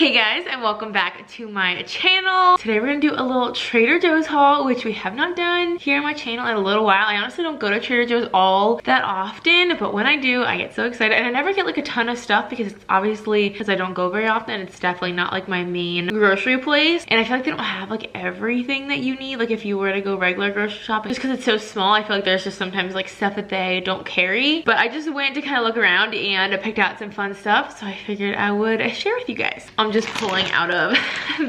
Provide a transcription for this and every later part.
Hey guys, and welcome back to my channel. Today we're gonna do a little Trader Joe's haul, which we have not done here on my channel in a little while. I honestly don't go to Trader Joe's all that often, but when I do, I get so excited. And I never get like a ton of stuff because it's obviously, because I don't go very often, it's definitely not like my main grocery place. And I feel like they don't have like everything that you need, like if you were to go regular grocery shopping. Just because it's so small, I feel like there's just sometimes like stuff that they don't carry. But I just went to kind of look around and I picked out some fun stuff, so I figured I would share with you guys. I'm just pulling out of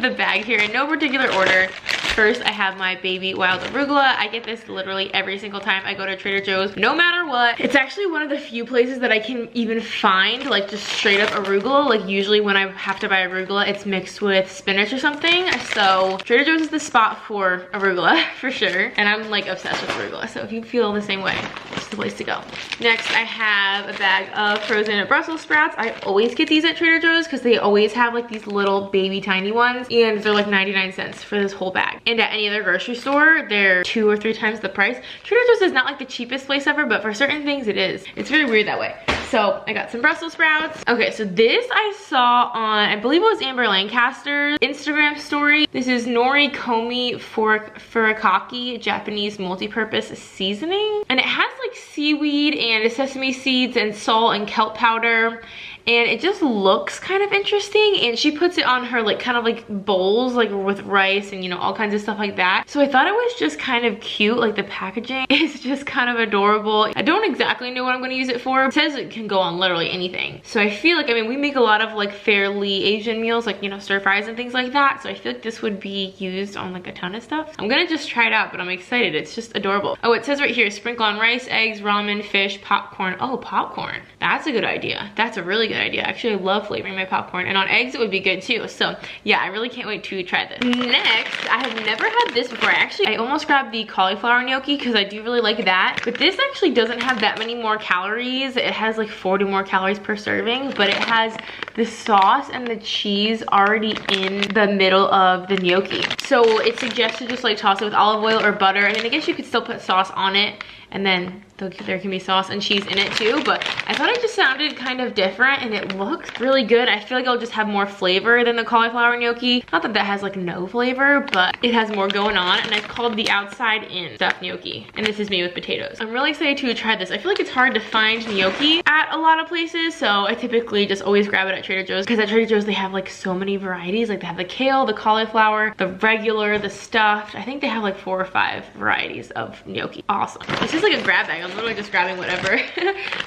the bag here in no particular order. First, I have my baby wild arugula. I get this literally every single time I go to Trader Joe's, no matter what. It's actually one of the few places that I can even find like just straight up arugula. Like usually when I have to buy arugula, it's mixed with spinach or something. So Trader Joe's is the spot for arugula for sure. And I'm like obsessed with arugula. So if you feel the same way, it's the place to go. Next, I have a bag of frozen Brussels sprouts. I always get these at Trader Joe's because they always have like these little baby tiny ones, and they're like 99 cents for this whole bag. And at any other grocery store, they're 2 or 3 times the price. Trader Joe's is not like the cheapest place ever, but for certain things it is. It's very weird that way. So I got some Brussels sprouts. Okay, so this I saw on, I believe it was Amber Lancaster's Instagram story. This is nori komi furikake Japanese multi-purpose seasoning. And it has like seaweed and sesame seeds and salt and kelp powder. And it just looks kind of interesting, and she puts it on her like kind of like bowls like with rice and you know all kinds of stuff like that. So I thought it was just kind of cute. Like the packaging is just kind of adorable. I don't exactly know what I'm going to use it for. It says it can go on literally anything. So I feel like, I mean, we make a lot of like fairly Asian meals, like, you know, stir fries and things like that. So I feel like this would be used on like a ton of stuff. I'm gonna just try it out, but I'm excited. It's just adorable. Oh, it says right here, sprinkle on rice, eggs, ramen, fish, popcorn. Oh, popcorn. That's a good idea. That's a really good idea. Actually, I love flavoring my popcorn, and on eggs it would be good too. So yeah, I really can't wait to try this. Next, I have never had this before. I almost grabbed the cauliflower gnocchi because I do really like that, but this actually doesn't have that many more calories. It has like 40 more calories per serving, but it has the sauce and the cheese already in the middle of the gnocchi. So it suggests to just like toss it with olive oil or butter. I mean, I guess you could still put sauce on it, and then there can be sauce and cheese in it too, but I thought it just sounded kind of different and it looked really good. I feel like it'll just have more flavor than the cauliflower gnocchi. Not that that has like no flavor, but it has more going on, and it's called the outside in stuffed gnocchi, and this is made with potatoes. I'm really excited to try this. I feel like it's hard to find gnocchi at a lot of places, so I typically just always grab it at Trader Joe's, because at Trader Joe's they have like so many varieties. Like they have the kale, the cauliflower, the regular, the stuffed. I think they have like 4 or 5 varieties of gnocchi. Awesome. This is like a grab bag. I'm literally just grabbing whatever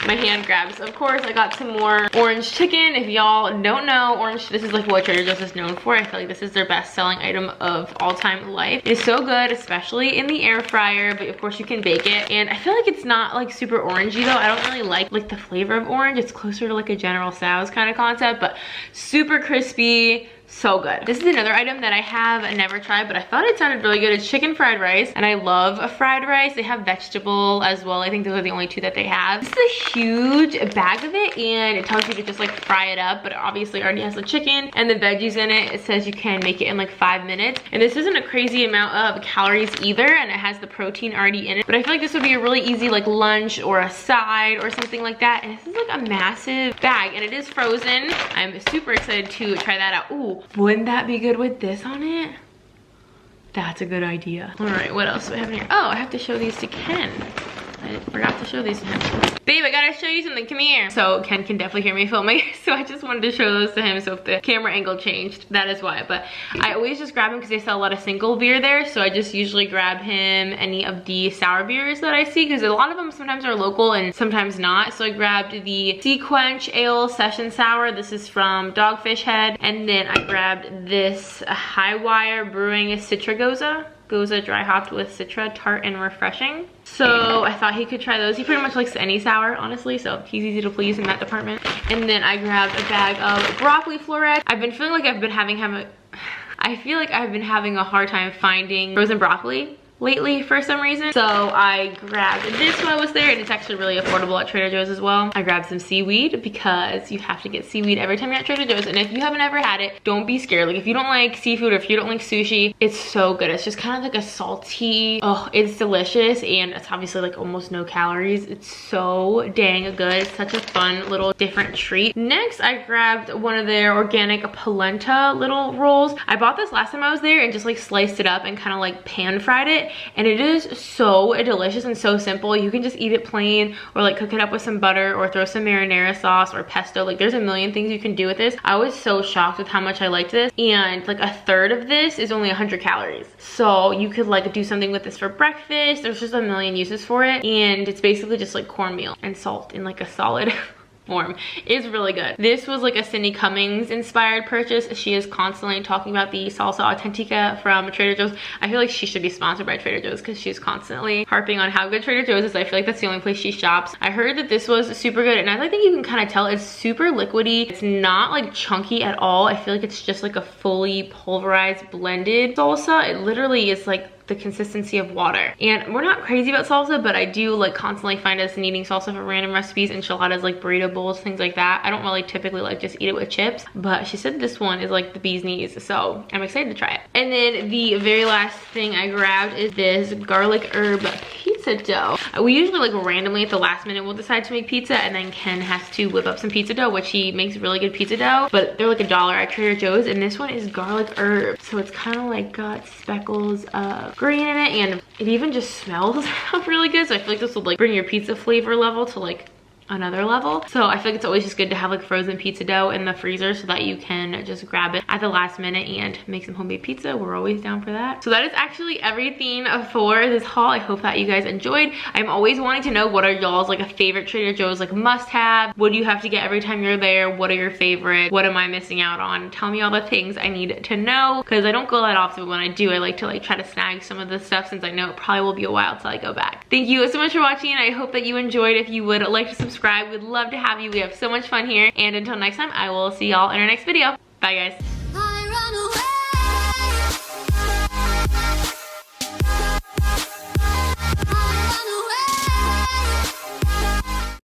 my hand grabs. Of course, I got some more orange chicken. If y'all don't know, this is like what Trader Joe's is known for. I feel like this is their best selling item of all time life. It's so good, especially in the air fryer, but of course you can bake it. And I feel like it's not like super orangey though. I don't really like the flavor of orange. It's closer to like a General Tso's kind of concept, but super crispy. So good. This is another item that I have never tried, but I thought it sounded really good. It's chicken fried rice, and I love a fried rice. They have vegetable as well. I think those are the only 2 that they have. This is a huge bag of it, and it tells you to just like fry it up, but it obviously already has the chicken and the veggies in it. It says you can make it in like 5 minutes, and this isn't a crazy amount of calories either, and it has the protein already in it. But I feel like this would be a really easy like lunch or a side or something like that. And this is like a massive bag, and it is frozen. I'm super excited to try that out. Ooh, wouldn't that be good with this on it? That's a good idea. All right, what else do I have in here? Oh, I have to show these to Ken. I forgot to show these to him. Babe, I gotta show you something, come here. So Ken can definitely hear me filming, so I just wanted to show those to him. So if the camera angle changed, that is why. But I always just grab him because they sell a lot of single beer there, so I just usually grab him any of the sour beers that I see, because a lot of them sometimes are local and sometimes not. So I grabbed the Sea Quench Ale Session Sour. This is from Dogfish Head. And then I grabbed this High Wire Brewing Citra Goza dry hopped with Citra, tart and refreshing. So I thought he could try those. He pretty much likes any sour, honestly, so he's easy to please in that department. And then I grabbed a bag of broccoli florets. I've been feeling like I feel like I've been having a hard time finding frozen broccoli lately for some reason. So I grabbed this while I was there, and it's actually really affordable at Trader Joe's as well. I grabbed some seaweed because you have to get seaweed every time you're at Trader Joe's, and if you haven't ever had it, don't be scared. Like if you don't like seafood or if you don't like sushi, it's so good. It's just kind of like a salty, oh, it's delicious, and it's obviously like almost no calories. It's so dang good. It's such a fun little different treat. Next, I grabbed one of their organic polenta little rolls. I bought this last time I was there and just like sliced it up and kind of like pan fried it, and it is so delicious and so simple. You can just eat it plain or like cook it up with some butter or throw some marinara sauce or pesto. Like there's a million things you can do with this. I was so shocked with how much I liked this, and like a third of this is only 100 calories. So you could like do something with this for breakfast. There's just a million uses for it, and it's basically just like cornmeal and salt in like a solid form. It's really good. This was like a Cindy Cummings inspired purchase. She is constantly talking about the salsa authentica from Trader Joe's. I feel like she should be sponsored by Trader Joe's because she's constantly harping on how good Trader Joe's is. I feel like that's the only place she shops. I heard that this was super good, and as I think you can kind of tell, it's super liquidy. It's not like chunky at all. I feel like it's just like a fully pulverized blended salsa. It literally is like the consistency of water. And we're not crazy about salsa, but I do like constantly find us needing salsa for random recipes, enchiladas, like burrito bowls, things like that. I don't really typically like just eat it with chips, but she said this one is like the bee's knees, so I'm excited to try it. And then the very last thing I grabbed is this garlic herb pizza dough. We usually like randomly at the last minute we'll decide to make pizza, and then Ken has to whip up some pizza dough, which he makes really good pizza dough, but they're like $1 at Trader Joe's, and this one is garlic herb. So it's kind of like got speckles of green in it, and it even just smells really good. So I feel like this will like bring your pizza flavor level to like another level. So I feel like it's always just good to have like frozen pizza dough in the freezer so that you can just grab it at the last minute and make some homemade pizza. We're always down for that. So that is actually everything for this haul. I hope that you guys enjoyed. I'm always wanting to know, what are y'all's like a favorite Trader Joe's like must have? What do you have to get every time you're there? What are your favorites? What am I missing out on? Tell me all the things I need to know, because I don't go that often, but when I do, I like to like try to snag some of this stuff since I know it probably will be a while till I go back. Thank you so much for watching. I hope that you enjoyed. If you would like to subscribe, we'd love to have you. We have so much fun here, and until next time, I will see y'all in our next video. Bye guys.